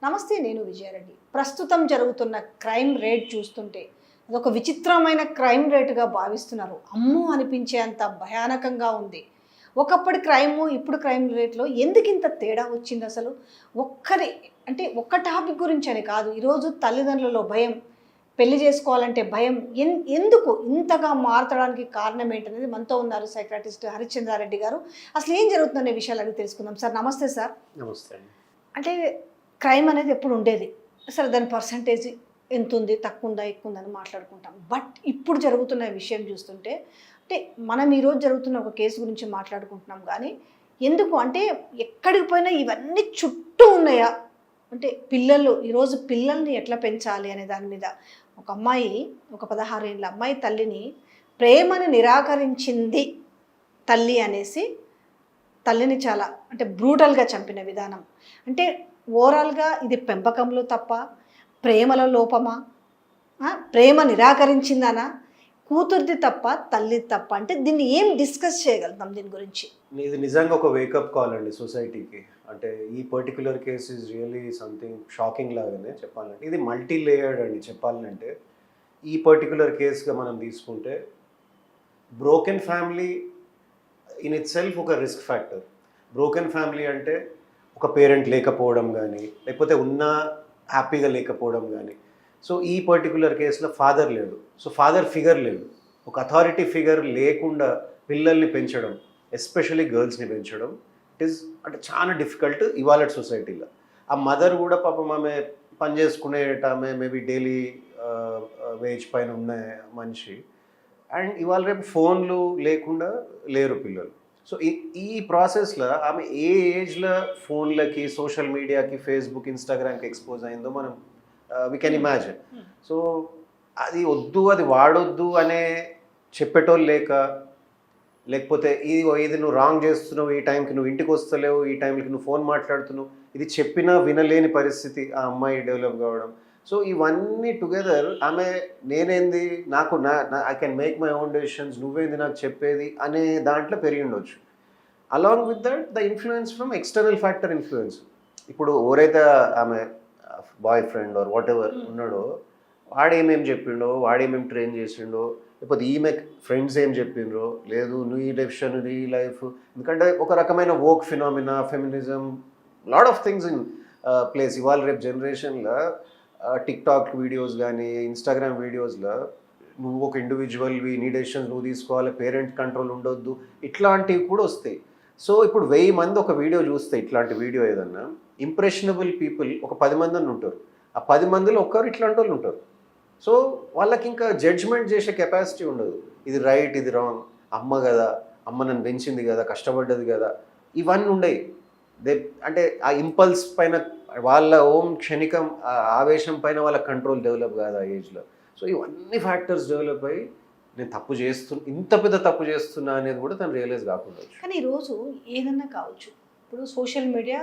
నమస్తే, నేను విజయారెడ్డి. ప్రస్తుతం జరుగుతున్న క్రైమ్ రేట్ చూస్తుంటే అదొక విచిత్రమైన క్రైమ్ రేటుగా భావిస్తున్నారు. అమ్మో అనిపించేంత భయానకంగా ఉంది. ఒకప్పటి క్రైము ఇప్పుడు క్రైమ్ రేట్లో ఎందుకు ఇంత తేడా వచ్చింది అసలు? ఒక్కరి అంటే ఒక్క టాపిక్ గురించి అని కాదు, ఈరోజు తల్లిదండ్రులలో భయం, పెళ్లి చేసుకోవాలంటే భయం, ఎందుకు ఇంతగా మారతడానికి కారణం ఏంటనేది మనతో ఉన్నారు సైకాట్రిస్ట్ హరిశ్చంద్రారెడ్డి గారు. అసలు ఏం జరుగుతుందనే విషయాలు తెలుసుకుందాం. సార్ నమస్తే. సార్ నమస్తే అండి. అంటే క్రైమ్ అనేది ఎప్పుడు ఉండేది, సరే దాని పర్సంటేజ్ ఎంత ఉంది, తక్కువ ఉందా ఎక్కువ ఉందని మాట్లాడుకుంటాం. బట్ ఇప్పుడు జరుగుతున్న విషయం చూస్తుంటే అంటే మనం ఈరోజు జరుగుతున్న ఒక కేసు గురించి మాట్లాడుకుంటున్నాం, కానీ ఎందుకు అంటే ఎక్కడికి పోయినా ఇవన్నీ చుట్టూ ఉన్నాయా అంటే పిల్లలు ఈరోజు పిల్లల్ని ఎట్లా పెంచాలి అనే దాని మీద ఒక అమ్మాయి, ఒక 16 ఏళ్ళ అమ్మాయి తల్లిని ప్రేమను నిరాకరించింది తల్లి అనేసి తల్లిని చాలా అంటే బ్రూటల్గా చంపిన విధానం. అంటే ఓవరాల్గా ఇది పెంపకంలో తప్ప, ప్రేమల లోపమా, ప్రేమ నిరాకరించిందనా, కూతురిది తప్ప తల్లి తప్ప? అంటే దీన్ని ఏం డిస్కస్ చేయగలుగుతాం దీని గురించి? ఇది నిజంగా ఒక వేకప్ కాల్ అండి సొసైటీకి. అంటే ఈ particular case is really something shocking లాగానే చెప్పాలంటే. ఇది మల్టీ లేయర్డ్ అండి చెప్పాలంటే. ఈ పర్టికులర్ కేసుగా మనం తీసుకుంటే broken family in it self ఒక రిస్క్ ఫ్యాక్టర్. బ్రోకెన్ ఫ్యామిలీ అంటే ఒక పేరెంట్ లేకపోవడం కానీ, లేకపోతే ఉన్నా హ్యాపీగా లేకపోవడం కానీ. సో ఈ పర్టికులర్ కేసులో ఫాదర్ లేడు, సో ఫాదర్ ఫిగర్ లేడు. ఒక అథారిటీ ఫిగర్ లేకుండా పిల్లల్ని పెంచడం, ఎస్పెషలీ గర్ల్స్ని పెంచడం, ఇట్ ఈస్ అంటే చాలా డిఫికల్ట్ ఇవాళ సొసైటీలో. ఆ మదర్ కూడా పాపం ఆమె పని చేసుకునేటామె, మేబీ డైలీ వేజ్ పైన ఉన్న మనిషి, అండ్ ఇవాళ రేపు ఫోన్లు లేకుండా లేరు పిల్లలు. సో ఈ ప్రాసెస్లో ఆమె ఏ ఏజ్లో ఫోన్లకి, సోషల్ మీడియాకి, ఫేస్బుక్, ఇన్స్టాగ్రామ్కి ఎక్స్పోజ్ అయిందో మనం వీ కెన్ ఇమాజిన్. సో అది వద్దు, అది వాడొద్దు అనే చెప్పేటోళ్ళు లేక, లేకపోతే ఇది నువ్వు రాంగ్ చేస్తున్నావు, ఈ టైంకి నువ్వు ఇంటికి వస్తలేవు, ఈ టైంకి నువ్వు ఫోన్ మాట్లాడుతున్నావు, ఇది చెప్పినా వినలేని పరిస్థితి ఆ అమ్మాయి డెవలప్ కావడం. సో ఇవన్నీ టుగెదర్ ఆమె నేనేంది, నాకు I can make my own decisions, నువ్వేంది నాకు చెప్పేది అనే దాంట్లో పెరిగి ఉండొచ్చు. Along with that the influence from external factor influence. ఇప్పుడు ఎవరైతే ఆమె boy friend or what ever ఉన్నాడో, వాడేమేమి చెప్పిండో, వాడేమేమి ట్రైన్ చేసిండో, లేకపోతే ఈమె ఫ్రెండ్స్ ఏం చెప్పిండ్రో, లేదు నువ్వు ఈ డెసిషన్, నీ లైఫ్. ఎందుకంటే ఒక రకమైన woke phenomena, feminism, lot of things in place. ఇవాళ రేపు జనరేషన్లో టిక్ టాక్ వీడియోస్ కానీ, ఇన్స్టాగ్రామ్ వీడియోస్లో నువ్వు ఒక ఇండివిజువల్వి, నీ డెసిషన్స్ నువ్వు తీసుకోవాలి, పేరెంట్ కంట్రోల్ ఉండొద్దు, ఇట్లాంటివి కూడా వస్తాయి. సో ఇప్పుడు 1000 మంది ఒక వీడియో చూస్తే, ఇట్లాంటి వీడియో ఏదన్నా, ఇంప్రెషనబుల్ పీపుల్ ఒక 10 మంది అని ఉంటారు. ఆ 10 మందిలో ఒక్కరు ఇట్లాంటి వాళ్ళు ఉంటారు. సో వాళ్ళకి ఇంకా జడ్జ్మెంట్ చేసే కెపాసిటీ ఉండదు. ఇది రైట్, ఇది రాంగ్, అమ్మ కదా, అమ్మ నన్ను పెంచింది కదా, కష్టపడ్డది కదా, ఇవన్నీ ఉండయి. అంటే ఆ ఇంపల్స్ పైన, వాళ్ళ ఓం క్షణికం ఆవేశం పైన వాళ్ళ కంట్రోల్ డెవలప్ కాదు ఆ ఏజ్లో. సో ఇవన్నీ ఫ్యాక్టర్స్ డెవలప్ అయ్యి నేను తప్పు చేస్తున్నా, ఇంత పెద్ద తప్పు చేస్తున్నా అనేది కూడా తను రియలైజ్ కాకుండా. కానీ ఈరోజు ఏదన్నా కావచ్చు, ఇప్పుడు సోషల్ మీడియా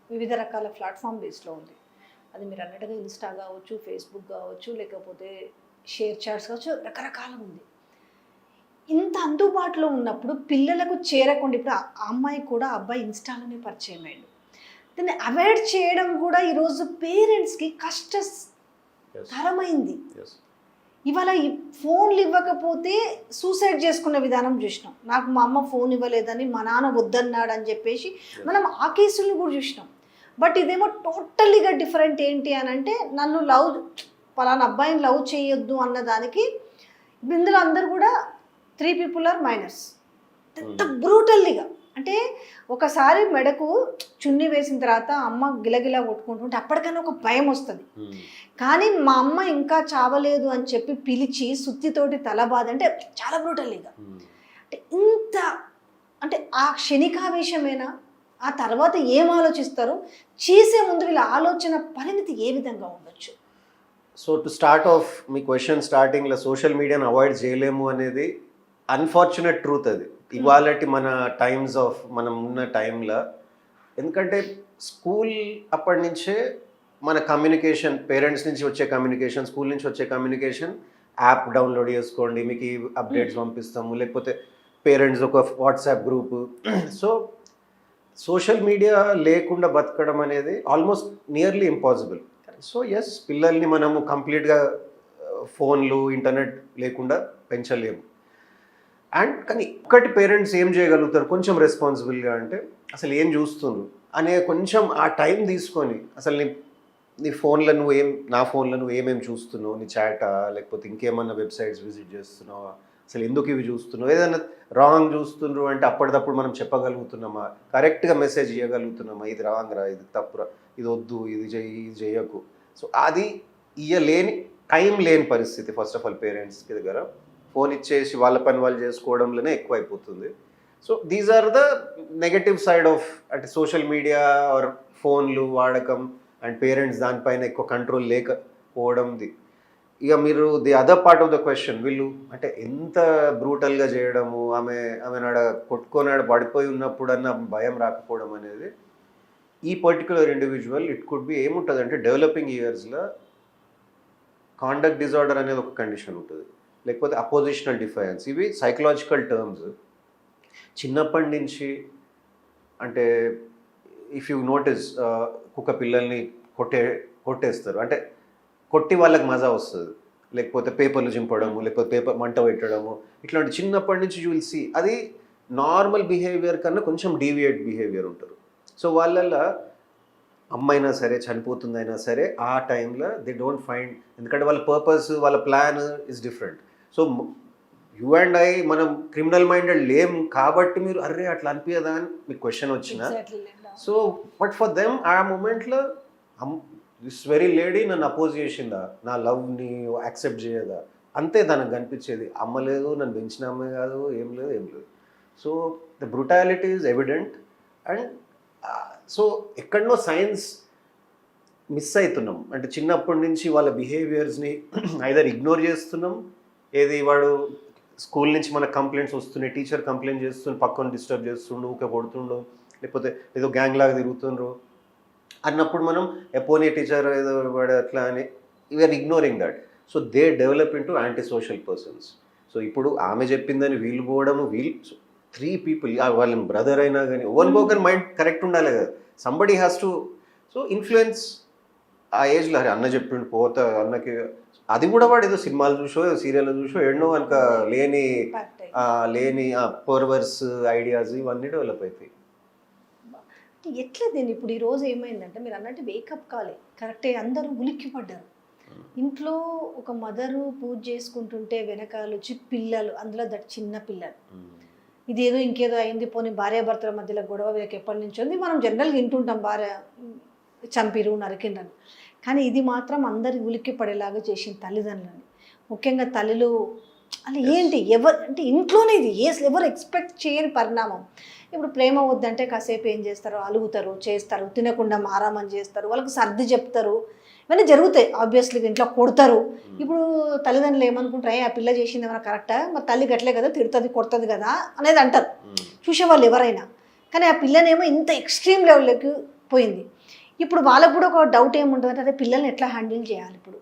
వివిధ రకాల ప్లాట్ఫామ్ బేస్లో ఉంది. అది మీరు అన్నట్టుగా ఇన్స్టా కావచ్చు, ఫేస్బుక్ కావచ్చు, లేకపోతే షేర్ చాట్స్ కావచ్చు, రకరకాలుగా ఉంది. ఇంత అందుబాటులో ఉన్నప్పుడు పిల్లలకు చేరకుండా, ఇప్పుడు ఆ అమ్మాయి కూడా అబ్బాయి ఇన్స్టాలోనే పరిచయం అయ్యాడు. దీన్ని అవాయిడ్ చేయడం కూడా ఈరోజు పేరెంట్స్కి కష్టతరమైంది. ఇవాళ ఈ ఫోన్లు ఇవ్వకపోతే సూసైడ్ చేసుకునే విధానం చూసినాం. నాకు మా అమ్మ ఫోన్ ఇవ్వలేదని మా నాన్న వద్దన్నాడు అని చెప్పేసి మనం ఆ కేసులను కూడా చూసినాం. బట్ ఇదేమో టోటల్లీగా డిఫరెంట్. ఏంటి అని అంటే, నన్ను పలానా అబ్బాయిని లవ్ చేయొద్దు అన్నదానికి ఇందులో అందరు కూడా 3 people ఆర్ మైనర్స్. ఎంత బ్రూటల్లీగా అంటే, ఒకసారి మెడకు చున్నీ వేసిన తర్వాత అమ్మ గిలగిలా కొట్టుకుంటుంటే అప్పటికైనా ఒక భయం వస్తుంది. కానీ మా అమ్మ ఇంకా చావలేదు అని చెప్పి పిలిచి సుత్తితోటి తల బాధ అంటే చాలా బ్రూటల్లీగా. అంటే ఇంత అంటే ఆ క్షణికావేశమేనా, ఆ తర్వాత ఏం ఆలోచిస్తారు, చేసే ముందు వీళ్ళ ఆలోచన పరిమితి ఏ విధంగా ఉండొచ్చు? So to start of me question స్టార్టింగ్లో సోషల్ మీడియాను అవాయిడ్ చేయలేము అనేది అన్ఫార్చునేట్ ట్రూత్. అది ఇవాళటి మన టైమ్స్ ఆఫ్ మనం ఉన్న టైంలో. ఎందుకంటే స్కూల్ అప్పటి నుంచే మన కమ్యూనికేషన్, పేరెంట్స్ నుంచి వచ్చే కమ్యూనికేషన్, స్కూల్ నుంచి వచ్చే కమ్యూనికేషన్, యాప్ డౌన్లోడ్ చేసుకోండి మీకు ఈ అప్డేట్స్ పంపిస్తాము, లేకపోతే పేరెంట్స్ ఒక WhatsApp group. So social media లేకుండా బతకడం అనేది almost nearly impossible. So yes, పిల్లల్ని మనము కంప్లీట్గా ఫోన్లు ఇంటర్నెట్ లేకుండా పెంచలేము. అండ్ కానీ ఒక్కటి పేరెంట్స్ ఏం చేయగలుగుతారు కొంచెం రెస్పాన్సిబుల్గా అంటే, అసలు ఏం చూస్తున్నారు అనే కొంచెం ఆ టైం తీసుకొని, అసలు నీ ఫోన్లో నా ఫోన్లో నువ్వు ఏమేమి చూస్తున్నావు, నీ చాటా లేకపోతే ఇంకేమన్నా వెబ్సైట్స్ విజిట్ చేస్తున్నావా, అసలు ఎందుకు ఇవి చూస్తున్నావు, ఏదైనా రాంగ్ చూస్తున్నారు అంటే అప్పటిదప్పుడు మనం చెప్పగలుగుతున్నామా, కరెక్ట్గా మెసేజ్ ఇవ్వగలుగుతున్నామా, ఇది రాంగ్ రా, ఇది తప్పురా, ఇది వద్దు, ఇది చేయకు. సో అది ఇయ్యలేని టైం లేని పరిస్థితి ఫస్ట్ ఆఫ్ ఆల్ పేరెంట్స్కి దగ్గర. ఫోన్ ఇచ్చేసి వాళ్ళ పని వాళ్ళు చేసుకోవడంలోనే ఎక్కువ అయిపోతుంది. So these are the negative side of అంటే సోషల్ మీడియా ఆర్ ఫోన్లు వాడకం అండ్ పేరెంట్స్ దానిపైన ఎక్కువ కంట్రోల్ లేకపోవడంది. ఇక మీరు the other part of the question, వీళ్ళు అంటే ఎంత బ్రూటల్గా చేయడము, ఆమె నాడ కొట్టుకోనాడు పడిపోయి ఉన్నప్పుడన్నా భయం రాకపోవడం అనేది, ఈ particular individual it could be ఏముంటుంది అంటే డెవలపింగ్ ఇయర్స్లో కాండక్ట్ డిజార్డర్ అనేది ఒక కండిషన్ ఉంటుంది, లేకపోతే అపోజిషనల్ డిఫరెన్స్. ఇవి సైకలాజికల్ టర్మ్స్. చిన్నప్పటి నుంచి అంటే ఇఫ్ యూ నోటీస్ కుక్క పిల్లల్ని కొట్టేస్తారు అంటే కొట్టి వాళ్ళకి మజా వస్తుంది, లేకపోతే పేపర్లు చింపడము, లేకపోతే పేపర్ మంట పెట్టడము, ఇట్లాంటి చిన్నప్పటి నుంచి యూ విల్ సీ అది నార్మల్ బిహేవియర్ కన్నా కొంచెం డీవియేట్ బిహేవియర్ ఉంటారు. సో వాళ్ళల్లో అమ్మైనా సరే చనిపోతుందైనా సరే ఆ టైంలో దే డోంట్ ఫైండ్, ఎందుకంటే వాళ్ళ పర్పస్ వాళ్ళ plan is different. So you and I మనం క్రిమినల్ మైండెడ్ లేం కాబట్టి మీరు అర్రే అట్లా అనిపించదా అని మీకు క్వశ్చన్ వచ్చిన. సో బట్ ఫర్ దెమ్ ఆ మూమెంట్లో దిస్ వెరీ లేడీ నన్ను అపోజ్ చేసిందా, నా లవ్ని యాక్సెప్ట్ చేయదా, అంతే దానికి కనిపించేది. అమ్మ లేదు, నన్ను పెంచిన అమ్మే కాదు, ఏం లేదు. So the brutality is evident. And so ఎక్కడనో సైన్స్ మిస్ అవుతున్నాం. అంటే చిన్నప్పటి నుంచి వాళ్ళ బిహేవియర్స్ని ఐదర్ ఇగ్నోర్ చేస్తున్నాం, ఏది వాడు స్కూల్ నుంచి మనకు కంప్లైంట్స్ వస్తున్నాయి, టీచర్ కంప్లైంట్ చేస్తుండు, పక్కన డిస్టర్బ్ చేస్తుండు, ఊకే కొడుతుండు, లేకపోతే ఏదో గ్యాంగ్ లాగా తిరుగుతుండ్రు అన్నప్పుడు మనం పోనీ టీచర్ ఏదో వాడు అట్లా అని we are ignoring that. So they develop into anti social persons. So ఇప్పుడు ఆమె చెప్పిందని వీళ్ళు పోవడము, త్రీ పీపుల్ వాళ్ళ బ్రదర్ అయినా కానీ ఒకరి మైండ్ కరెక్ట్ ఉండాలి కదా, somebody has to so influence. ఆ ఏజ్లో అరే అన్న చెప్పిండు పోతా అన్నకి, అది కూడా వాడు ఏదో సినిమాలు చూసో సీరియల్ చూసో ఎన్నో కనుక లేని పర్వర్స్ ఐడియాస్ ఇవన్నీ డెవలప్ అవుతాయి. ఎట్లా దీన్ని ఇప్పుడు ఈరోజు ఏమైందంటే మీరు అన్నట్టు వేకప్ కాలే కరెక్టే, అందరూ ఉలిక్కి పడ్డారు. ఇంట్లో ఒక మదరు పూజ చేసుకుంటుంటే వెనకాల వచ్చి పిల్లలు, అందులో చిన్న పిల్లలు, ఇదేదో ఇంకేదో అయింది, పోనీ భార్యాభర్తల మధ్యలో గొడవ వీళ్ళకి ఎప్పటి నుంచి ఉంది, మనం జనరల్గా వింటుంటాం భార్య చంపిరు నరికిండ్రని. కానీ ఇది మాత్రం అందరి ఉలిక్కి పడేలాగా చేసింది తల్లిదండ్రులని, ముఖ్యంగా తల్లులు. అలా ఏంటి అంటే ఇంట్లోనే ఇది ఎవరు ఎక్స్పెక్ట్ చేయని పరిణామం. ఇప్పుడు ప్రేమ వద్దంటే కాసేపు ఏం చేస్తారు, అలుగుతారు, చేస్తారు, తినకుండా మారామని చేస్తారు, వాళ్ళకి సర్ది చెప్తారు, ఇవన్నీ జరుగుతాయి. ఆబ్వియస్లీ ఇంట్లో కొడతారు. ఇప్పుడు తల్లిదండ్రులు ఏమనుకుంటారు, ఆ పిల్ల చేసింది ఏమైనా కరెక్టా, మరి తల్లి గట్లే కదా తిడుతుంది కొడుతుంది కదా అనేది అంటారు చూసేవాళ్ళు ఎవరైనా. కానీ ఆ పిల్లనేమో ఇంత ఎక్స్ట్రీమ్ లెవెల్లోకి పోయింది. ఇప్పుడు వాళ్ళకు కూడా ఒక డౌట్ ఏముంటుంది అంటే పిల్లల్ని ఎట్లా హ్యాండిల్ చేయాలి, ఇప్పుడు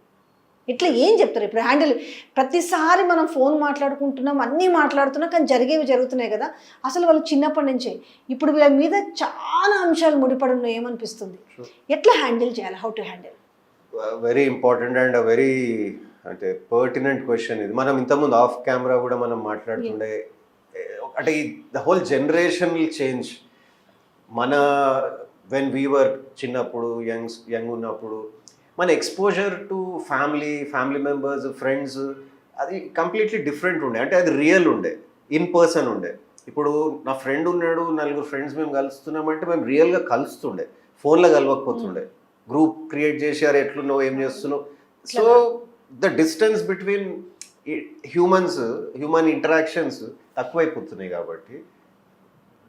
ఇట్లా ఏం చెప్తారు. ఇప్పుడు హ్యాండిల్ ప్రతిసారి మనం ఫోన్ మాట్లాడుకుంటున్నాం, అన్నీ మాట్లాడుతున్నాం, కానీ జరిగేవి జరుగుతున్నాయి కదా. అసలు వాళ్ళు చిన్నప్పటి నుంచే ఇప్పుడు వీళ్ళ మీద చాలా అంశాలు ముడిపడి ఉన్నాయి. ఏమనిపిస్తుంది, ఎట్లా హ్యాండిల్ చేయాలి, how to handle? Very important and very అంటే పర్టినెంట్ క్వశ్చన్ ఇది. మనం ఇంతకుముందు ఆఫ్ కెమెరా కూడా మనం మాట్లాడుతుండే అంటే ఈ ద హోల్ జనరేషన్ చేంజ్. మన వెన్ వీవర్ చిన్నప్పుడు యంగ్ ఉన్నప్పుడు మన exposure to family members, friends అది కంప్లీట్లీ డిఫరెంట్ ఉండే. అంటే అది రియల్ ఉండే, ఇన్ పర్సన్ ఉండే. ఇప్పుడు నా ఫ్రెండ్ ఉన్నాడు, నలుగురు ఫ్రెండ్స్ మేము కలుస్తున్నామంటే మేము రియల్గా కలుస్తుండే, ఫోన్లో కలవకపోతుండే. గ్రూప్ క్రియేట్ చేశారు, ఎట్లున్నావు, ఏం చేస్తున్నావు. So the distance between human interactions తక్కువైపోతున్నాయి. కాబట్టి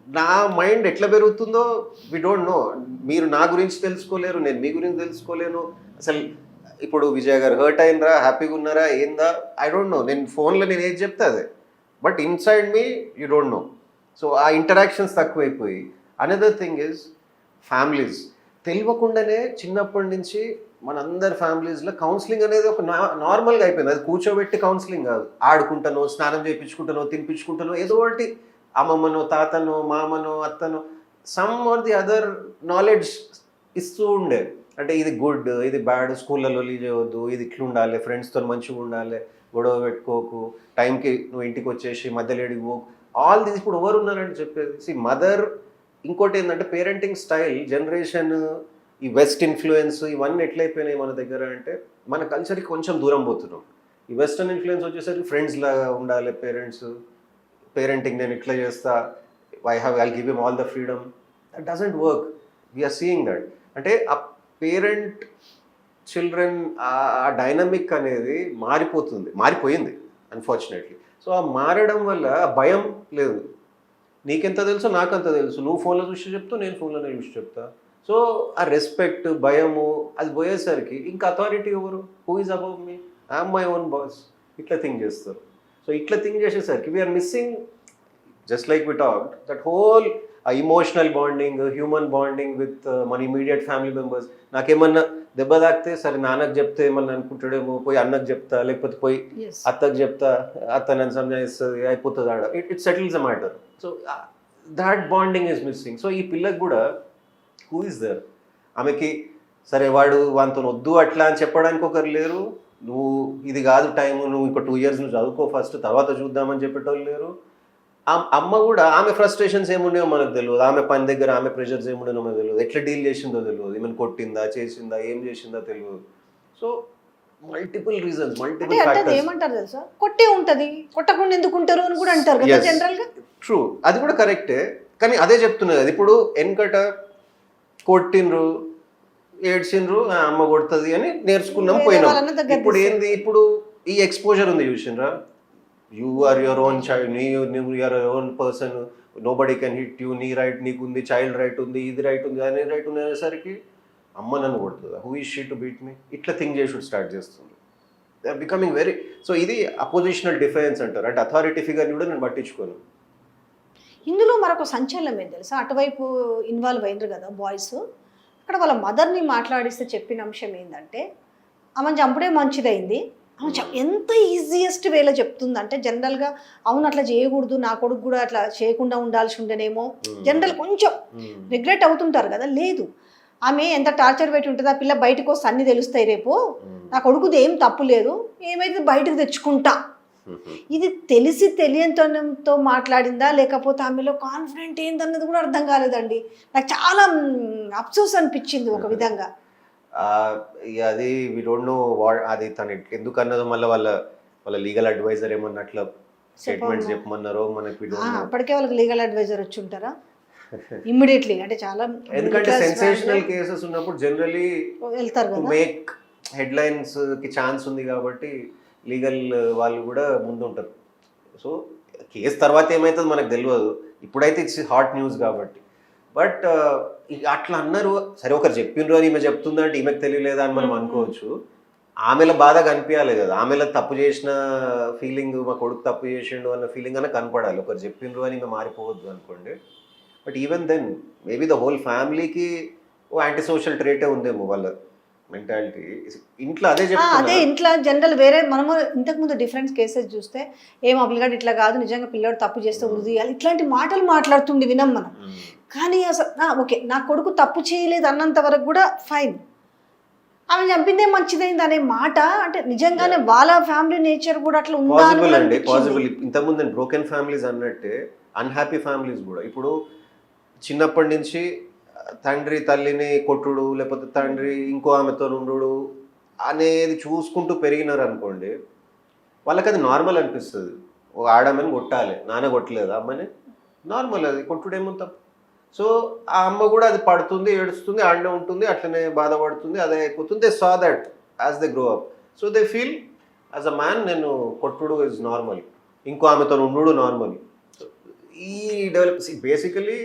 నా మైండ్ ఎట్లా పెరుగుతుందో వి డోంట్ నో. మీరు నా గురించి తెలుసుకోలేరు, నేను మీ గురించి తెలుసుకోలేను. అసలు ఇప్పుడు విజయ్ గారు హర్ట్ అయినరా, హ్యాపీగా ఉన్నారా, ఏందా, ఐ డోంట్ నో. నేను ఫోన్లో నేను ఏది చెప్తే అదే, but inside me you don't know. So ఆ ఇంటరాక్షన్స్ తక్కువైపోయి. Another thing is families. తెలియకుండానే చిన్నప్పటి నుంచి మనందరి ఫ్యామిలీస్లో కౌన్సిలింగ్ అనేది ఒక నార్మల్గా అయిపోయింది. అది కూర్చోబెట్టి కౌన్సిలింగ్ కాదు, ఆడుకుంటానో, స్నానం చేయించుకుంటానో, తినిపించుకుంటానో, ఏదో ఒకటి అమ్మమ్మనో, తాతనో, మామనో, అత్తనో some or the other knowledge ఇస్తూ ఉండే. అంటే ఇది గుడ్, ఇది బ్యాడ్, స్కూళ్ళలో లీవ్ చేయవద్దు, ఇది ఇట్లా ఉండాలి, ఫ్రెండ్స్తో మంచిగా ఉండాలి, గొడవ పెట్టుకోకు, టైంకి నువ్వు ఇంటికి వచ్చేసి మధ్యలో ఏడికి పోకు. ఆల్ దీస్ ఇప్పుడు ఎవరు ఉన్నారంటే చెప్పేది మదర్. ఇంకోటి ఏంటంటే పేరెంటింగ్ స్టైల్ జనరేషన్, ఈ వెస్ట్ ఇన్ఫ్లుయెన్స్ ఇవన్నీ ఎట్లయిపోయినాయి మన దగ్గర అంటే మన కల్చర్కి కొంచెం దూరం పోతున్నాం. ఈ వెస్టర్న్ ఇన్ఫ్లుయెన్స్ వచ్చేసరికి ఫ్రెండ్స్ లాగా ఉండాలి పేరెంట్స్. పేరెంటింగ్ నేను ఇట్లా చేస్తా, I give him all the freedom. That doesn't work. We are seeing that. అంటే ఆ పేరెంట్ చిల్డ్రన్ ఆ డైనమిక్ అనేది మారిపోయింది అన్ఫార్చునేట్లీ. సో ఆ మారడం వల్ల భయం లేదు. నీకెంత తెలుసో నాకంత తెలుసు, నువ్వు ఫోన్లో చూసి చెప్తావు, నేను ఫోన్లోనే చూసి చెప్తా. సో ఆ రెస్పెక్ట్, భయము అది పోయేసరికి ఇంకా అథారిటీ ఎవరు? Who is above me? I'm my own boss. ఇట్లా థింక్ చేస్తారు. సో ఇట్లా థింక్ చేసేసరికి we're missing, just like we talked, that whole uh emotional bonding, human bonding with మన ఇమీడియట్ ఫ్యామిలీ మెంబర్స్. నాకేమన్నా దెబ్బ తాకితే సరే నాన్నకు చెప్తే ఏమన్నా అనుకుంటాడేమో, పోయి అన్నకు చెప్తా, లేకపోతే పోయి అత్తకు చెప్తా, అత్త నన్ను సంజాయిస్తుంది, అయిపోతుంది ఆడ, it settles a matter. So that bonding is missing. So ఈ పిల్లకి కూడా హూ ఇస్ దర్? ఆమెకి సరే వాడు వానితో వద్దు అట్లా అని చెప్పడానికి ఒకరు లేరు, నువ్వు ఇది కాదు టైము, నువ్వు ఇంకో 2 years నువ్వు చదువుకో ఫస్ట్, తర్వాత చూద్దామని చెప్పేటోళ్ళు లేరు. అమ్మ కూడా ఆమె ఫ్రస్ట్రేషన్స్ ఏమున్నాయో మనకు తెలియదు, ఆమె పని దగ్గర ఆమె ప్రెషర్స్ ఏమున్నాయో మనకు తెలియదు, ఎట్లా డీల్ చేసిందో తెలియదు, ఏమైనా కొట్టిందా, చేసిందా, ఏం చేసిందో తెలియదు. So multiple reasons, multiple factors. ఏమంటారు తెలుసా, కొట్టే ఉంటది, కొట్టకుండా ఎందుకు ఉంటారు అని కూడా అంటారు కదా జనరల్ గా. ట్రూ, అది కూడా కరెక్టే. కానీ అదే చెప్తున్నది, అది ఇప్పుడు వెనకట కొట్టిండ్రు, ఏడ్చిండ్రు, అమ్మ కొడుతుంది అని నేర్చుకున్నాం, పోయినాం. ఇప్పుడు ఏంది, ఇప్పుడు ఈ ఎక్స్పోజర్ ఉంది చూసిండ్రా, you are your own child, నువ్వు you're your own person, nobody can hit you, నీ రైట్ నీకు ఉంది, చైల్డ్ రైట్ ఉంది, ఇది రైట్ ఉంది, అనే రైట్ ఉంది అనేసరికి అమ్మ నన్ను కొడుతుందా, who is she to beat me, ఇట్లా థింక్ చేసి స్టార్ట్ చేస్తుంది. They are becoming very. So ఇది అపోజిషనల్ డిఫెన్స్ అంటారు, అంటే అథారిటీ ఫిగర్ని కూడా నేను పట్టించుకోను. ఇందులో మరొక సంచలనం ఏం తెలుసా, అటువైపు ఇన్వాల్వ్ అయినరు కదా బాయ్స్, అక్కడ వాళ్ళ మదర్ని మాట్లాడిస్తే చెప్పిన అంశం ఏంటంటే ఆమె చంపుడే మంచిదైంది. ఆమె ఎంత ఈజియెస్ట్ వేలో చెప్తుందంటే జనరల్గా అవును అట్లా చేయకూడదు, నా కొడుకు కూడా అట్లా చేయకుండా ఉండాల్సి ఉండేనేమో, జనరల్ కొంచెం రిగ్రెట్ అవుతుంటారు కదా. లేదు, ఆమె ఎంత టార్చర్ పెట్టి ఉంటుంది, ఆ పిల్ల బయటకు వస్తే అన్నీ తెలుస్తాయి, రేపు నా కొడుకుది ఏం తప్పు లేదు, ఏమైతే బయటకు తెచ్చుకుంటా. ఇది తెలిసి తెలియనితనంతో మాట్లాడిందా, లేకపోతే ఆమెలో కాన్ఫిడెంట్ ఏందన్నది కూడా అర్థం కాలేదండి. నాకు చాలా అఫ్సోస్ అనిపించింది ఒక విధంగా. అది వి డోంట్ నో అది తను ఎందుకు అన్నదో, మళ్ళీ వాళ్ళ లీగల్ అడ్వైజర్ ఏమన్నా అట్లా స్టేట్మెంట్స్ చెప్పమన్నారో మనకి. అప్పటికే వాళ్ళకి లీగల్ అడ్వైజర్ వచ్చి ఉంటారా ఇమ్మీడియట్లీ? అంటే చాలా, ఎందుకంటే సెన్సేషనల్ కేసెస్ ఉన్నప్పుడు జనరలీ వెళ్తారు కదా, మేక్ హెడ్లైన్స్ కి ఛాన్స్ ఉంది కాబట్టి లీగల్ వాళ్ళు కూడా ముందుంటారు. సో కేసు తర్వాత ఏమవుతుందో మనకు తెలియదు, ఇప్పుడైతే ఇట్స్ హాట్ న్యూస్ కాబట్టి. బట్ అట్లా అన్నారు, సరే ఒకరు చెప్పిండ్రు అని ఈమె చెప్తుందంటే ఈమెకు తెలియలేదా అని మనం అనుకోవచ్చు. ఆమెలో బాధ కనిపించాలి కదా, ఆమెలో తప్పు చేసిన ఫీలింగ్, మా కొడుకు తప్పు చేసిండు అన్న ఫీలింగ్ అన్న కనపడాలి. ఒకరు చెప్పిండ్రు అని ఈమె మారిపోవద్దు అనుకోండి. But even then maybe the whole ఫ్యామిలీకి ఓ యాంటీ సోషల్ ట్రేటే ఉందేమో వాళ్ళ మెంటాలిటీ. ఇంట్లో అదే అదే ఇంట్లో జనరల్ వేరే. మనము ఇంతకుముందు డిఫరెంట్ కేసెస్ చూస్తే ఏం అప్పలిగాడు ఇట్లా కాదు, నిజంగా పిల్లోడు తప్పు చేస్తే ఉరి తీయాలి, ఇట్లాంటి మాటలు మాట్లాడుతుండే విన్నాం మనం. కానీ అసలు ఓకే నా కొడుకు తప్పు చేయలేదు అన్నంత వరకు కూడా ఫైన్, ఆమె చంపిందే మంచిదైంది అనే మాట, అంటే నిజంగానే వాళ్ళ ఫ్యామిలీ నేచర్ కూడా అట్లా ఉందా? పాసిబుల్ అండి, పాసిబుల్. ఇంతకుముందు బ్రోకెన్ ఫ్యామిలీస్ అన్నట్టే అన్హ్యాపీ ఫ్యామిలీస్ కూడా ఇప్పుడు చిన్నప్పటి నుంచి తండ్రి తల్లిని కొట్టుడు, లేకపోతే తండ్రి ఇంకో ఆమెతో ఉండు అనేది చూసుకుంటూ పెరిగినారు అనుకోండి, వాళ్ళకి అది నార్మల్ అనిపిస్తుంది. ఓ ఆడమని కొట్టాలి, నాన్న కొట్టలేదు అమ్మని, నార్మల్, అది కొట్టుడేమో తప్పు. సో ఆ అమ్మ కూడా అది పడుతుంది, ఏడుస్తుంది, ఆడనే ఉంటుంది, అట్లనే బాధపడుతుంది, అదే అయిపోతుంది. They saw that as they grow up. So they feel as a man నేను కొట్టుడు ఇస్ నార్మల్, ఇంకో ఆమెతో ఉండు నార్మల్. ఈ డెవలప్ బేసికలీ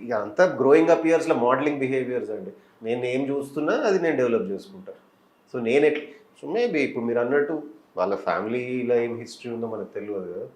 ఇక అంతా గ్రోయింగ్ అప్ ఇయర్స్లో మోడలింగ్ బిహేవియర్స్ అండి. నేను ఏం చూస్తున్నా అది నేను డెవలప్ చేసుకుంటాను. సో నేను ఎట్లా, సో మేబీ ఇప్పుడు మీరు అన్నట్టు వాళ్ళ ఫ్యామిలీలో ఏం హిస్టరీ ఉందో మనకు తెలియదు కదా.